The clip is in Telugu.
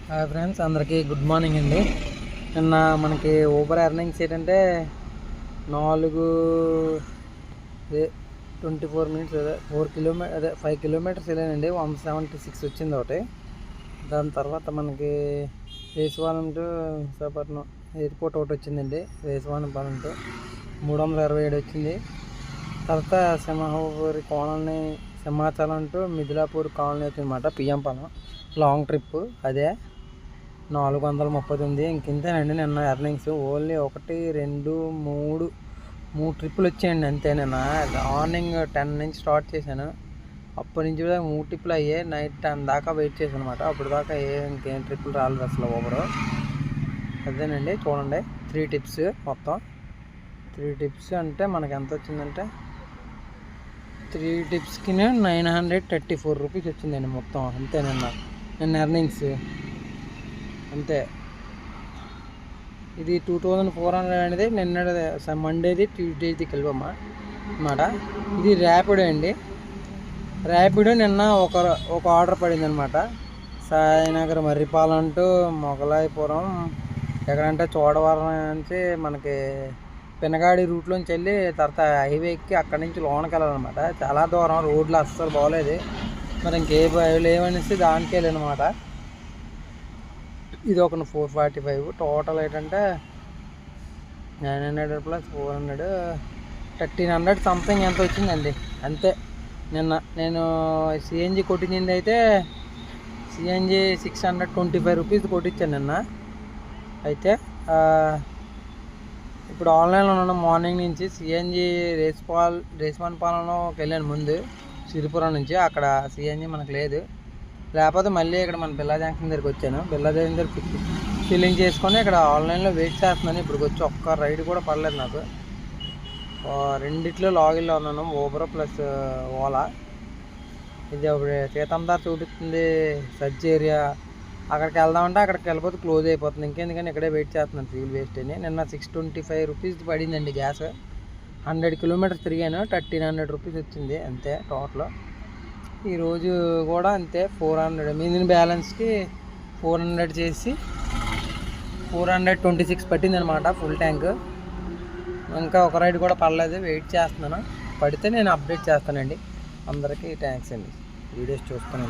హాయ్ ఫ్రెండ్స్, అందరికీ గుడ్ మార్నింగ్ అండి. నిన్న మనకి ఊబర్ ఎర్నింగ్స్ ఏంటంటే 4 24 మినిట్స్ అదే 5 కిలోమీటర్స్ వెళ్ళానండి. 176 వచ్చింది ఒకటి. దాని తర్వాత మనకి వేసవానం టు విశాఖపట్నం ఎయిర్పోర్ట్ ఒకటి వచ్చిందండి. వేసవానపాలెం టు 327 వచ్చింది. తర్వాత Simhapuri colony, Simhachalam to Mithilapur colony వచ్చిందన్నమాట. పిఎం పాలెం లాంగ్ ట్రిప్ అదే 439. ఇంకెంతేనండి నిన్న ఎర్నింగ్స్. ఓన్లీ 1 2 3 ట్రిప్పులు వచ్చాయండి అంతే. నిన్న మార్నింగ్ 10 నుంచి స్టార్ట్ చేశాను. అప్పటి నుంచి కూడా 3 ట్రిప్పులు అయ్యాయి. నైట్ 10 దాకా వెయిట్ చేశాను అనమాట. అప్పుడు దాకా ఇంకేం ట్రిప్పులు రాలేదు అసలు ఓవరు. అదేనండి చూడండి, 3 టిప్స్ మొత్తం. 3 టిప్స్ అంటే మనకి ఎంత వచ్చిందంటే 3 టిప్స్కి 934 రూపీస్ వచ్చిందండి మొత్తం అంతే. నిన్న ఎర్నింగ్స్ అంతే. ఇది 2400 అనేది నిన్న మండేది, ట్యూస్డేది కలిపమ్మా అన్నమాట. ఇది ర్యాపిడో అండి. ర్యాపిడో నిన్న ఒక ఆర్డర్ పడింది అనమాట. సాయినగర్ మర్రిపాలెం టు మొగలాయిపురం, ఎక్కడంటే చోడవరం నుంచి మనకి పినగాడి రూట్లోంచి వెళ్ళి తర్వాత హైవే ఎక్కి అక్కడి నుంచి లోనకి వెళ్ళాలన్నమాట. చాలా దూరం, రోడ్లు అస్సలు బాగోలేదు. మరి ఇంకే లేవనేసి దానికి వెళ్ళానమాట. ఇది ఒక 445. టోటల్ ఏంటంటే 900 + 400 1300 సంథింగ్ ఎంత వచ్చిందండి అంతే. నిన్న నేను సిఎన్జి కొట్టింది అయితే సిఎన్జి 625 రూపీస్ కొట్టించాను నిన్న అయితే. ఇప్పుడు ఆన్లైన్లో ఉన్నాను మార్నింగ్ నుంచి. సిఎన్జి రేస్మాన్పాలెంలోకి వెళ్ళాను ముందు, సిరిపురం నుంచి. అక్కడ సిఎన్జి మనకు లేదు. లేకపోతే మళ్ళీ ఇక్కడ మన బిల్లా జంక్షన్ దగ్గరికి వచ్చాను. బిల్లా జంక్షన్ దగ్గర ఫిల్లింగ్ చేసుకొని ఇక్కడ ఆన్లైన్లో వెయిట్ చేస్తున్నాను. ఇప్పుడు వచ్చి ఒక్క రైడ్ కూడా పడలేదు నాకు. రెండిట్లో లాగిన్లో ఉన్నాను, ఊబర్ ప్లస్ ఓలా. ఇది ఇప్పుడు సీతందార్ చూపిస్తుంది సర్చ్ ఏరియా. అక్కడికి వెళ్దామంటే అక్కడికి వెళ్ళిపోతే క్లోజ్ అయిపోతుంది. ఇంకెందుకని ఇక్కడే వెయిట్ చేస్తున్నాను, ఫ్యూల్ వేస్ట్ అని. నిన్న 625 రూపీస్ పడిందండి గ్యాస్. 100 కిలోమీటర్స్ తిరిగాను, 1300 రూపీస్ వచ్చింది అంతే టోటల్. ఈరోజు కూడా అంతే 400. మిగిలిన బ్యాలెన్స్కి 400 చేసి 426 పట్టింది అనమాట ఫుల్ ట్యాంక్. ఇంకా ఒక రైడ్ కూడా పడలేదు, వెయిట్ చేస్తున్నాను. పడితే నేను అప్డేట్ చేస్తానండి. అందరికీ థ్యాంక్స్ అండి, వీడియోస్ చూస్తాను.